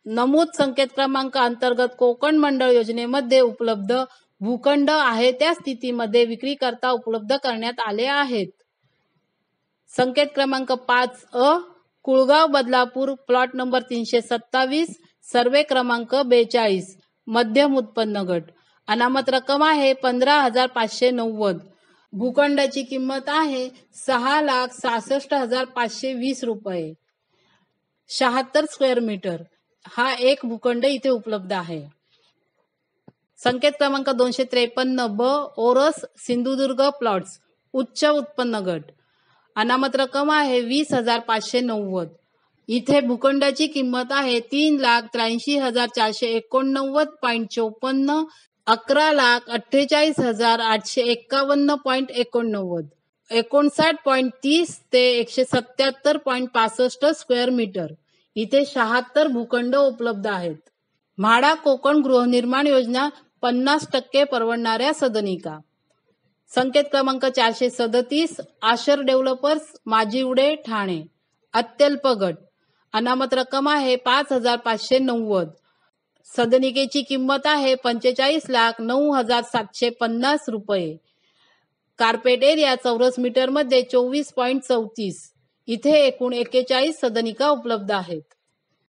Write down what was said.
नमूद संकेत क्रमांक अंतर्गत कोकण मंडळ योजनेमध्ये उपलब्ध भूखंड आहे त्या स्थितीमध्ये विक्रीकरता उपलब्ध करण्यात आले आहेत. संकेत क्रमांक 5 कुळगाव बदलापूर, प्लॉट नंबर 327, सर्वे क्रमांक 42, मध्यम उत्पन्न गट. अनामत रक्कम आहे 15,590. भूखंडाची किंमत आहे 6,66,520 रुपये. 76 स्क्वेअर मीटर हा एक भूखंड इथे उपलब्ध आहे. संकेत क्रमांक 253 ओरस, सिंधुदुर्ग, प्लॉट्स, उच्च उत्पन्न गट. अनामत रक्कम आहे 20,590. इथे भूखंडाची किंमत आहे 3,83,489.54, 11,48,851.89, 59.30 ते 177.65 स्क्वेअर मीटर. इथे 76 भूखंड उपलब्ध आहेत. म्हाडा कोकण गृहनिर्माण योजना 50% परवडणाऱ्या सदनिका. संकेत क्रमांक 437 आशर डेव्हलपर्स, माजिवडे, ठाणे, अत्यल्प गट. अनामत रक्कम आहे 5,590. सदनिकेची किंमत आहे 45,09,750 रुपये. कार्पेट एरिया चौरस मीटर मध्ये 24.34. इथे एकूण 41 सदनिका उपलब्ध आहेत.